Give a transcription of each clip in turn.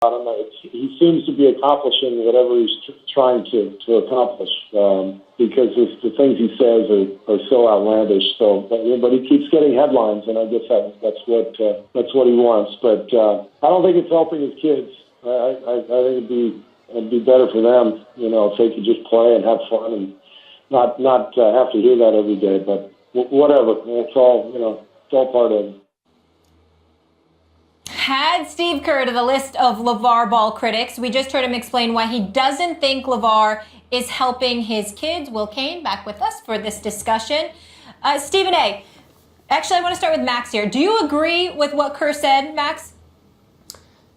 about him. He seems to be accomplishing whatever he's trying to accomplish because the things he says are so outlandish. So, but he keeps getting headlines, and I guess that's what he wants. But I don't think it's helping his kids. I think it'd be better for them, if they could just play and have fun and not have to hear that every day. But whatever, it's all part of it. Add Steve Kerr to the list of LaVar Ball critics. We just heard him explain why he doesn't think LaVar is helping his kids. Will Kane back with us for this discussion. Stephen A., actually, I want to start with Max here. Do you agree with what Kerr said, Max?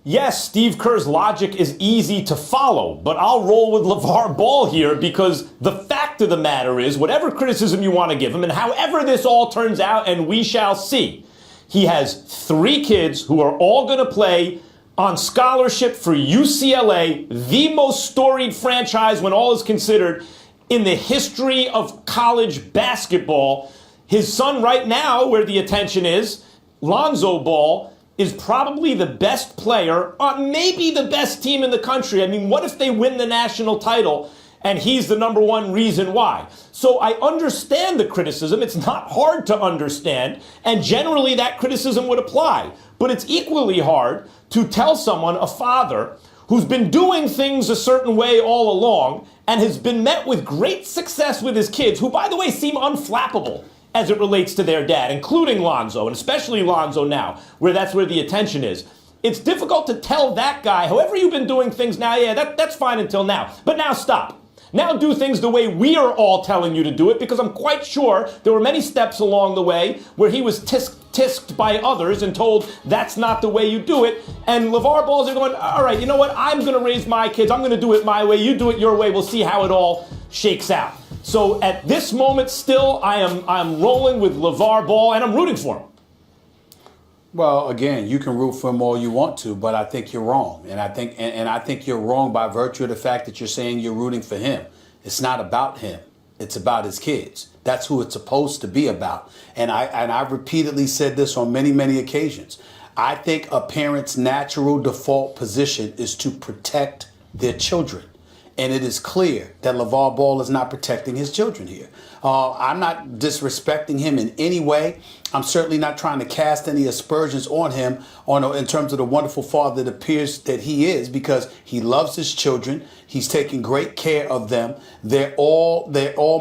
Yes, Steve Kerr's logic is easy to follow, but I'll roll with LaVar Ball here because the fact of the matter is, whatever criticism you want to give him, and however this all turns out, and we shall see, he has 3 kids who are all going to play on scholarship for UCLA, the most storied franchise when all is considered in the history of college basketball. His son right now, where the attention is, Lonzo Ball, is probably the best player on maybe the best team in the country. I mean, what if they win the national title and he's the number one reason why? So I understand the criticism. It's not hard to understand, and generally that criticism would apply. But it's equally hard to tell someone, a father, who's been doing things a certain way all along and has been met with great success with his kids, who, by the way, seem unflappable as it relates to their dad, including Lonzo, and especially Lonzo now, where that's where the attention is. It's difficult to tell that guy, however you've been doing things now, yeah, that's fine until now, but now stop. Now do things the way we are all telling you to do it, because I'm quite sure there were many steps along the way where he was tisked by others and told that's not the way you do it. And LaVar Balls are going, all right, you know what? I'm going to raise my kids. I'm going to do it my way. You do it your way. We'll see how it all shakes out. So at this moment still, I'm rolling with LaVar Ball, and I'm rooting for him. Well, again, you can root for him all you want to, but I think you're wrong. And I think you're wrong by virtue of the fact that you're saying you're rooting for him. It's not about him. It's about his kids. That's who it's supposed to be about. And I've repeatedly said this on many, many occasions. I think a parent's natural default position is to protect their children. And it is clear that LaVar Ball is not protecting his children here. I'm not disrespecting him in any way. I'm certainly not trying to cast any aspersions on him in terms of the wonderful father that appears that he is, because he loves his children. He's taking great care of them. They're all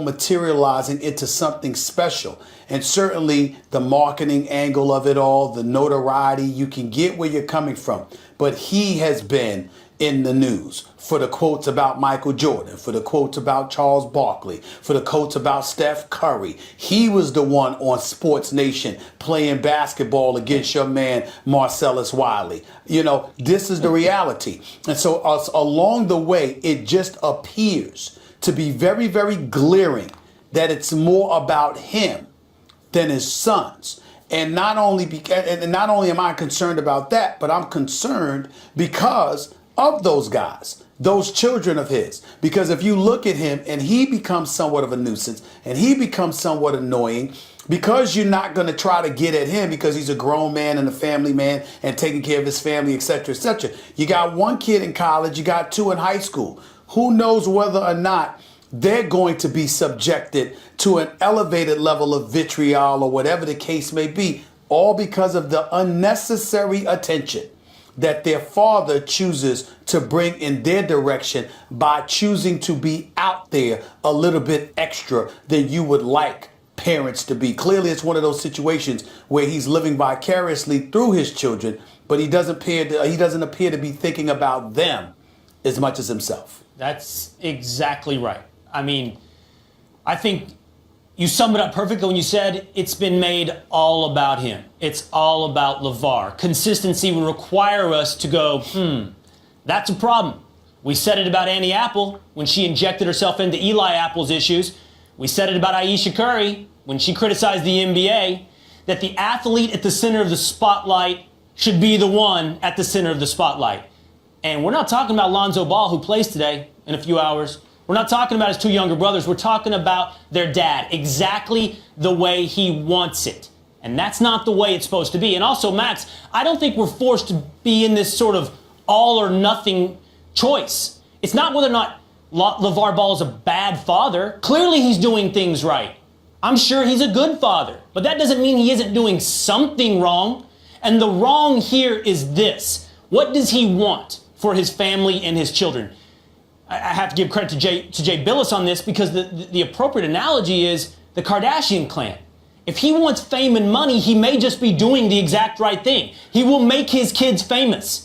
materializing into something special. And certainly the marketing angle of it all, the notoriety, you can get where you're coming from. But he has been in the news for the quotes about Michael Jordan, for the quotes about Charles Barkley, for the quotes about Steph Curry. He was the one on Sports Nation playing basketball against your man Marcellus Wiley. This is the reality. And so along the way, it just appears to be very, very glaring that it's more about him than his sons. And not only am I concerned about that, but I'm concerned because of those guys, those children of his. Because if you look at him and he becomes somewhat of a nuisance and he becomes somewhat annoying, because you're not going to try to get at him because he's a grown man and a family man and taking care of his family, etc., etc. You got 1 kid in college, you got 2 in high school. Who knows whether or not they're going to be subjected to an elevated level of vitriol or whatever the case may be, all because of the unnecessary attention that their father chooses to bring in their direction by choosing to be out there a little bit extra than you would like parents to be. Clearly, it's one of those situations where he's living vicariously through his children, but he doesn't appear to be thinking about them as much as himself. That's exactly right. I mean, I think you summed it up perfectly when you said it's been made all about him. It's all about LaVar. Consistency would require us to go, that's a problem. We said it about Annie Apple when she injected herself into Eli Apple's issues. We said it about Aisha Curry when she criticized the NBA, that the athlete at the center of the spotlight should be the one at the center of the spotlight. And we're not talking about Lonzo Ball, who plays today in a few hours. We're not talking about his 2 younger brothers. We're talking about their dad, exactly the way he wants it. And that's not the way it's supposed to be. And also, Max, I don't think we're forced to be in this sort of all or nothing choice. It's not whether or not LaVar Ball is a bad father. Clearly he's doing things right. I'm sure he's a good father, but that doesn't mean he isn't doing something wrong. And the wrong here is this. What does he want for his family and his children? I have to give credit to Jay Billis on this, because the appropriate analogy is the Kardashian clan. If he wants fame and money, he may just be doing the exact right thing. He will make his kids famous.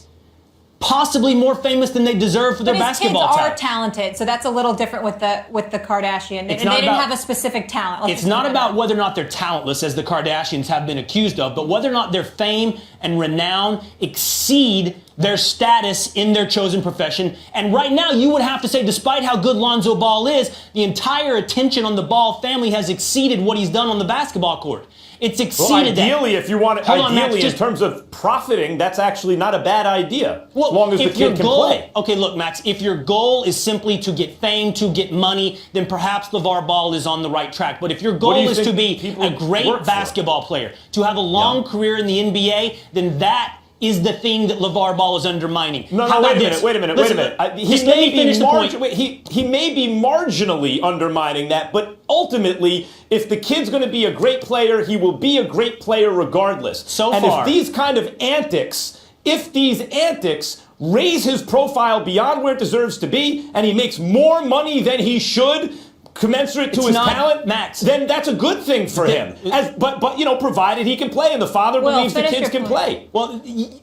Possibly more famous than they deserve for their basketball talent. His kids are talented, so that's a little different with the Kardashian. They didn't have a specific talent. It's not about whether or not they're talentless, as the Kardashians have been accused of, but whether or not their fame and renown exceed their status in their chosen profession. And right now, you would have to say, despite how good Lonzo Ball is, the entire attention on the Ball family has exceeded what he's done on the basketball court. It's exceeded that. Ideally, if you want it, in terms of profiting, that's actually not a bad idea, as long as the kid can play. Okay, look, Max, if your goal is simply to get fame, to get money, then perhaps LaVar Ball is on the right track. But if your goal is to be a great basketball player, to have a long career in the NBA, then that is the thing that LaVar Ball is undermining. No, wait a minute. He may be marginally undermining that, but ultimately, if the kid's going to be a great player, he will be a great player regardless. If these kind of antics, raise his profile beyond where it deserves to be, and he makes more money than he should, commensurate to his talent, Max, then that's a good thing for him. But provided he can play and the father believes the kids can play. Well,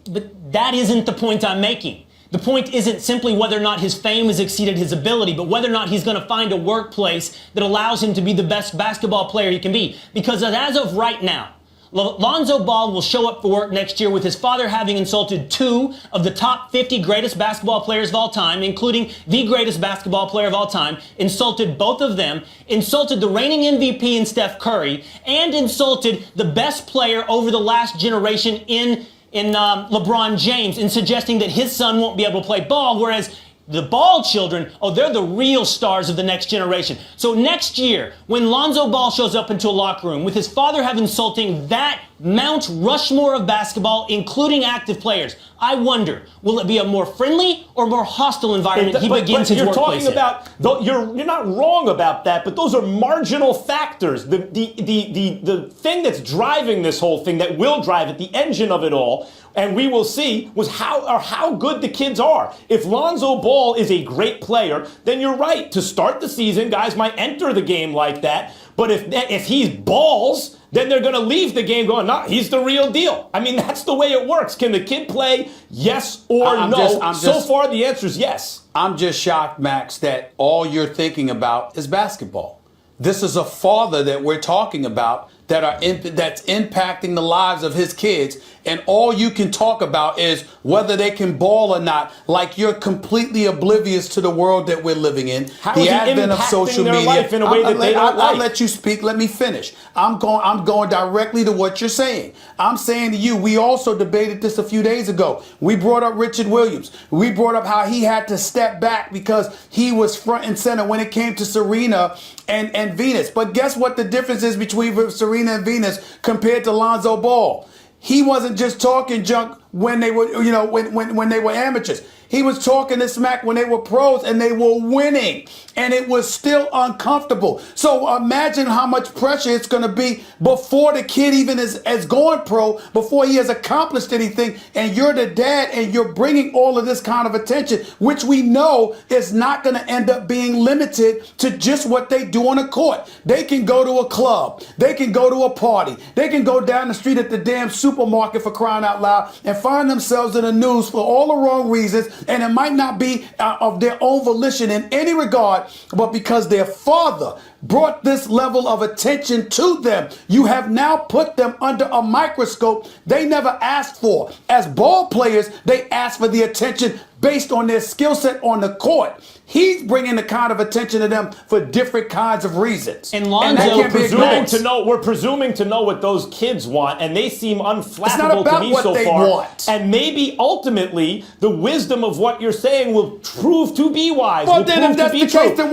but that isn't the point I'm making. The point isn't simply whether or not his fame has exceeded his ability, but whether or not he's going to find a workplace that allows him to be the best basketball player he can be. Because as of right now, Lonzo Ball will show up for work next year with his father having insulted 2 of the top 50 greatest basketball players of all time, including the greatest basketball player of all time, insulted both of them, insulted the reigning MVP in Steph Curry, and insulted the best player over the last generation in LeBron James, in suggesting that his son won't be able to play ball, whereas the Ball children, they're the real stars of the next generation. So next year, when Lonzo Ball shows up into a locker room with his father insulting that Mount Rushmore of basketball, including active players, I wonder, will it be a more friendly or more hostile environment he begins his workplace in? You're not wrong about that, but those are marginal factors. The thing that's driving this whole thing, that will drive it, the engine of it all, and we will see, was how good the kids are. If Lonzo Ball is a great player, then you're right. To start the season, guys might enter the game like that. But if he's balls, then they're going to leave the game going, no, he's the real deal. I mean, that's the way it works. Can the kid play? Yes or no? So far, the answer is yes. I'm just shocked, Max, that all you're thinking about is basketball. This is a father that we're talking about that's impacting the lives of his kids, and all you can talk about is whether they can ball or not, like you're completely oblivious to the world that we're living in. How is it impacting their life in a way that they don't like? I'll let you speak. Let me finish. I'm going directly to what you're saying. I'm saying to you, we also debated this a few days ago. We brought up Richard Williams. We brought up how he had to step back because he was front and center when it came to Serena and Venus. But guess what the difference is between Serena and Venus compared to Lonzo Ball? He wasn't just talking junk when they were, when they were amateurs. He was talking this smack when they were pros and they were winning, and it was still uncomfortable. So imagine how much pressure it's going to be before the kid even is going pro, before he has accomplished anything, and you're the dad and you're bringing all of this kind of attention, which we know is not going to end up being limited to just what they do on a court. They can go to a club. They can go to a party. They can go down the street at the damn supermarket, for crying out loud, and find themselves in the news for all the wrong reasons. And it might not be of their own volition in any regard, but because their father brought this level of attention to them. You have now put them under a microscope they never asked for. As ball players, they ask for the attention based on their skill set on the court. He's bringing the kind of attention to them for different kinds of reasons. And Lonzo, we're presuming to know what those kids want, and they seem unflappable to me so far. Want. And maybe ultimately the wisdom of what you're saying will prove to be wise. Well, then if that's the case, then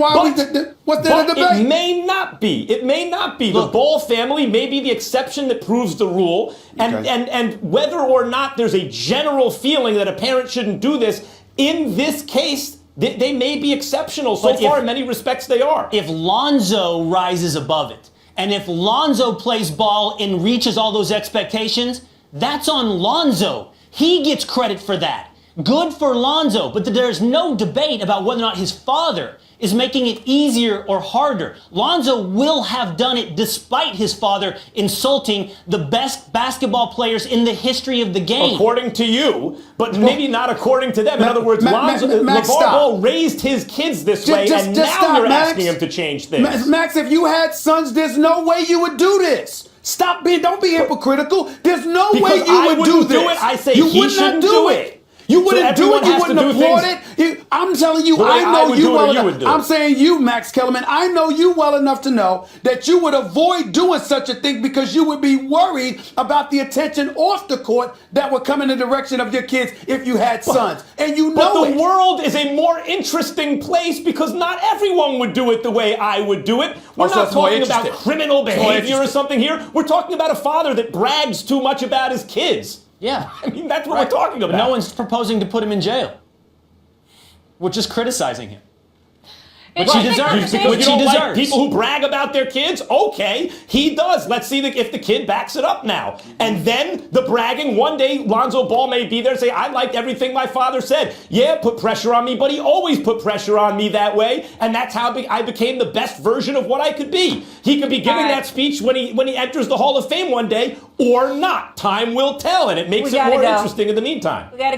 what's there to debate? may not be. It may not be. Look, the Ball family may be the exception that proves the rule. And whether or not there's a general feeling that a parent shouldn't do this, in this case, they may be exceptional. So far, in many respects, they are. If Lonzo rises above it, and if Lonzo plays ball and reaches all those expectations, that's on Lonzo. He gets credit for that. Good for Lonzo, but there's no debate about whether or not his father is making it easier or harder. Lonzo will have done it despite his father insulting the best basketball players in the history of the game. According to you, but maybe not according to them. In other words, LaVar Ball raised his kids this way, and now you're asking him to change things. Max, if you had sons, there's no way you would do this. Don't be hypocritical. There's no way you would do this. I say you he would shouldn't not do it. You wouldn't do it. You wouldn't applaud it. I'm telling you, I know you well enough. I'm saying you, Max Kellerman, I know you well enough to know that you would avoid doing such a thing because you would be worried about the attention off the court that would come in the direction of your kids if you had sons. And you know But the world is a more interesting place because not everyone would do it the way I would do it. We're not talking about criminal behavior or something here. We're talking about a father that brags too much about his kids. Yeah. I mean, that's what we're talking about. But no one's proposing to put him in jail. We're just criticizing him. Which he deserves. Because you don't like people who brag about their kids? Okay, he does. Let's see if the kid backs it up now. And then the bragging, one day Lonzo Ball may be there and say, I liked everything my father said. Yeah, put pressure on me, but he always put pressure on me that way. And that's how I became the best version of what I could be. He could be giving that speech when he enters the Hall of Fame one day or not. Time will tell, and it makes it more interesting in the meantime. We gotta go.